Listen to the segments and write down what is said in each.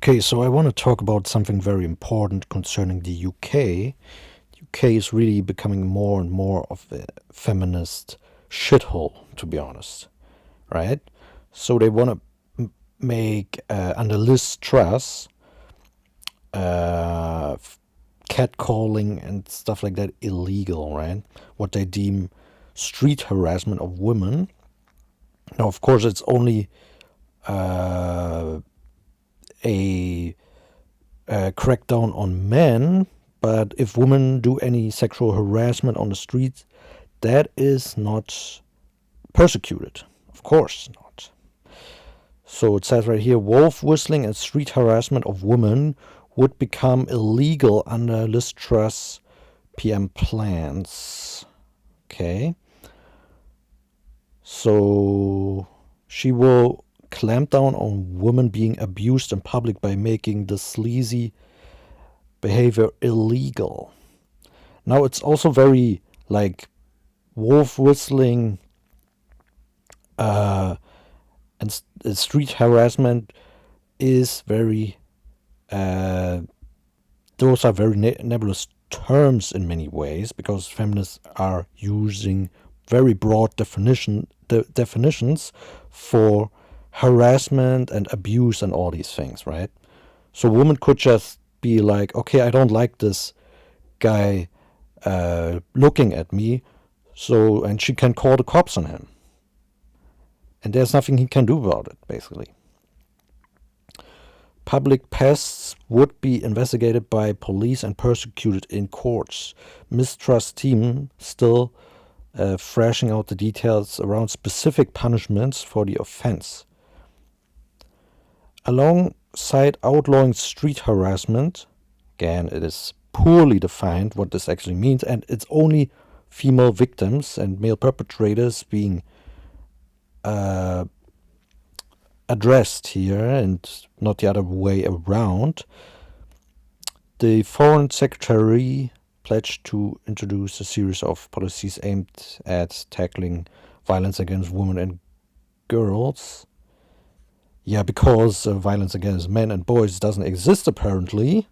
Okay, so I want to talk about something very important concerning the UK. UK is really becoming more and more of a feminist shithole, to be honest, right? So they want to make, under Liz Truss, uh, catcalling and stuff like that illegal, right? What they deem street harassment of women. Now, of course, it's only uh, a crackdown on men, but if women do any sexual harassment on the streets, that is not persecuted. Of course not. So it says right here, wolf whistling and street harassment of women would become illegal under Liz Truss PM plans. Okay. So she will clamp down on women being abused in public by making the sleazy behavior illegal. Now it's also very like wolf whistling and street harassment is very those are very nebulous terms in many ways, because feminists are using very broad definitions for harassment and abuse and all these things, right? So a woman could just be like, okay, I don't like this guy looking at me, and she can call the cops on him. And there's nothing he can do about it, basically. Public pests would be investigated by police and persecuted in courts. Mistrust team still thrashing out the details around specific punishments for the offense. Alongside outlawing street harassment, again, it is poorly defined what this actually means, and it's only female victims and male perpetrators being addressed here and not the other way around. The Foreign Secretary pledged to introduce a series of policies aimed at tackling violence against women and girls. Yeah, because violence against men and boys doesn't exist apparently.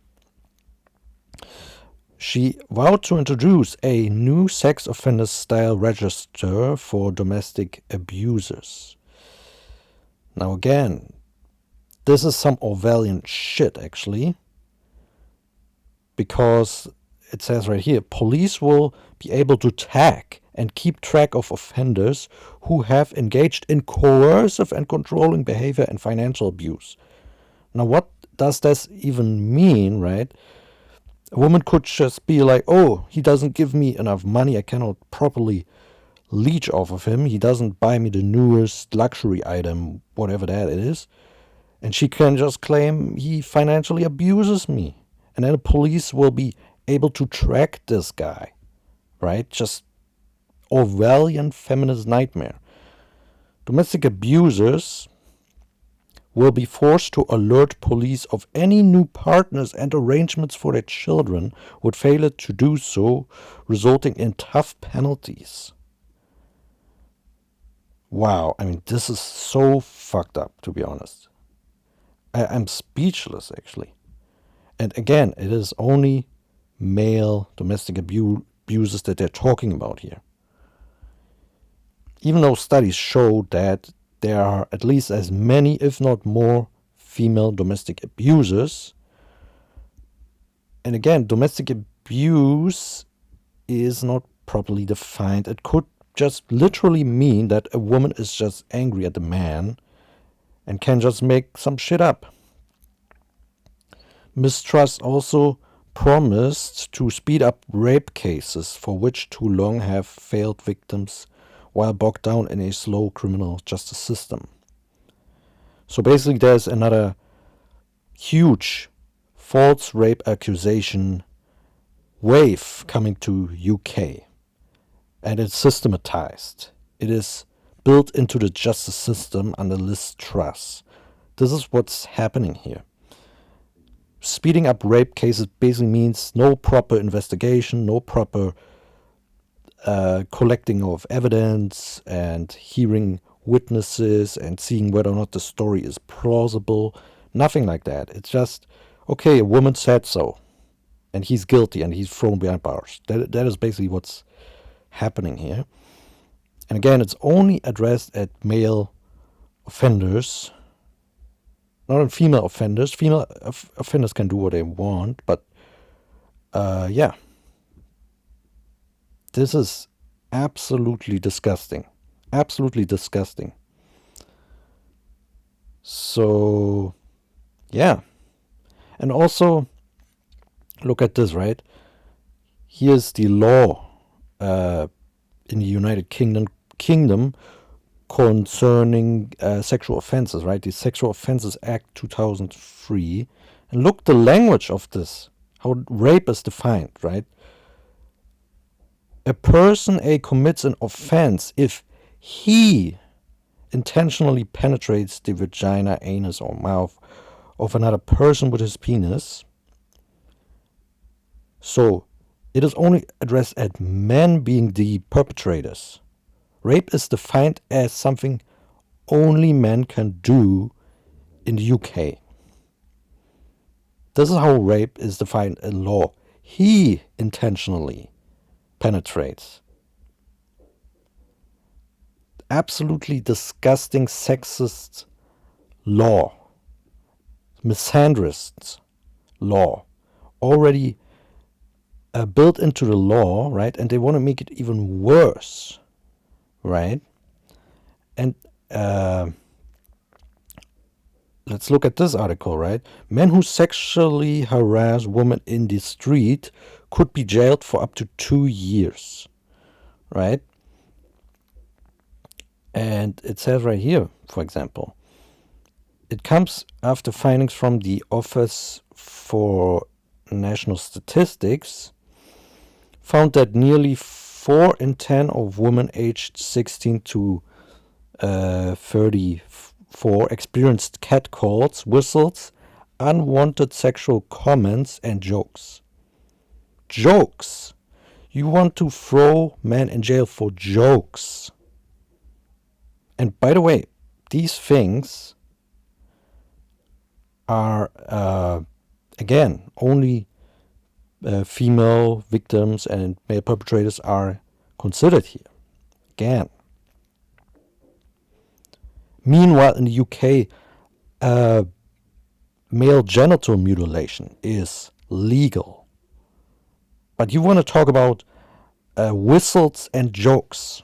She vowed to introduce a new sex offender style register for domestic abusers. Now again, this is some Orwellian shit actually, because it says right here, police will be able to tag and keep track of offenders who have engaged in coercive and controlling behavior and financial abuse. Now what does this even mean, right? A woman could just be like, oh, he doesn't give me enough money, I cannot properly leech off of him, he doesn't buy me the newest luxury item, whatever that is, and she can just claim he financially abuses me. And then the police will be able to track this guy, right? Just Orwellian feminist nightmare. Domestic abusers will be forced to alert police of any new partners and arrangements for their children would fail to do so, resulting in tough penalties. Wow, I mean, this is so fucked up, to be honest. I'm speechless, actually. And again, it is only male domestic abusers that they're talking about here. Even though studies show that there are at least as many, if not more, female domestic abusers. And again, domestic abuse is not properly defined. It could just literally mean that a woman is just angry at the man and can just make some shit up. Miss Truss also promised to speed up rape cases for which too long have failed victims while bogged down in a slow criminal justice system. So basically there's another huge false rape accusation wave coming to UK. And it's systematized. It is built into the justice system under Liz Truss. This is what's happening here. Speeding up rape cases basically means no proper investigation, no proper collecting of evidence and hearing witnesses and seeing whether or not the story is plausible. Nothing like that. It's just, okay, a woman said so, and he's guilty, and he's thrown behind bars. That is basically what's happening here. And again, it's only addressed at male offenders, not at female offenders. Female offenders can do what they want, but yeah. This is absolutely disgusting. Absolutely disgusting. So, yeah. And also, look at this, right? Here's the law in the United Kingdom concerning sexual offenses, right? The Sexual Offences Act 2003. And look the language of this, how rape is defined, right? A person commits an offense if he intentionally penetrates the vagina, anus, or mouth of another person with his penis. So it is only addressed at men being the perpetrators. Rape is defined as something only men can do in the UK. This is how rape is defined in law. He intentionally penetrates. Absolutely disgusting sexist law, misandrist law, already built into the law, right? And they want to make it even worse, right? And let's look at this article, right? Men who sexually harass women in the street could be jailed for up to 2 years, right? And it says right here, for example, it comes after findings from the Office for National Statistics found that nearly 4 in 10 of women aged 16 to 34 experienced catcalls, whistles, unwanted sexual comments, and jokes. Jokes! You want to throw men in jail for jokes. And by the way, these things are, again, only female victims and male perpetrators are considered here. Again. Meanwhile, in the UK, male genital mutilation is legal. But you want to talk about whistles and jokes.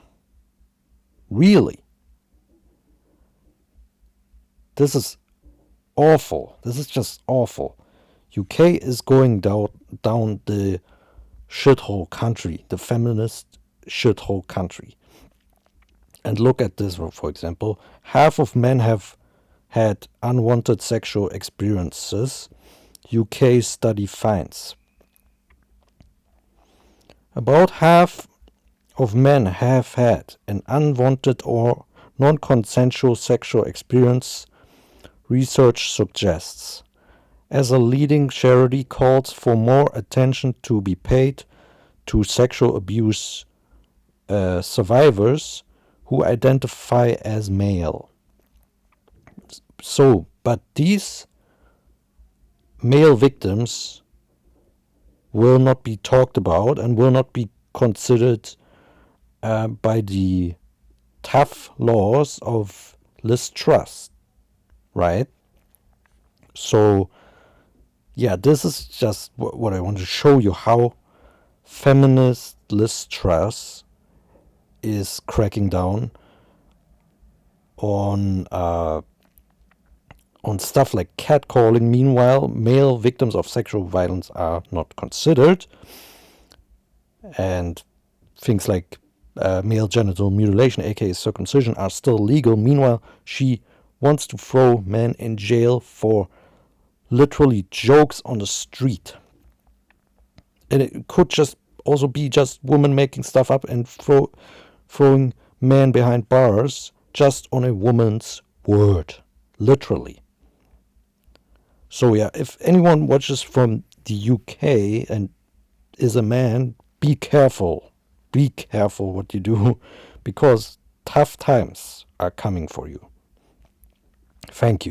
Really? This is awful. This is just awful. UK is going down the shithole country, the feminist shithole country. And look at this, for example. Half of men have had unwanted sexual experiences, UK study finds. About half of men have had an unwanted or non-consensual sexual experience, research suggests, as a leading charity calls for more attention to be paid to sexual abuse survivors who identify as male. So, but these male victims will not be talked about and will not be considered by the tough laws of Liz Truss, right? So, yeah, this is just what I want to show you, how feminist Liz Truss is cracking down on stuff like catcalling. Meanwhile, male victims of sexual violence are not considered, and things like male genital mutilation, aka circumcision, are still legal. Meanwhile, she wants to throw men in jail for literally jokes on the street. And it could just also be just women making stuff up and throwing men behind bars just on a woman's word, literally. So yeah, if anyone watches from the UK and is a man, be careful. Be careful what you do, because tough times are coming for you. Thank you.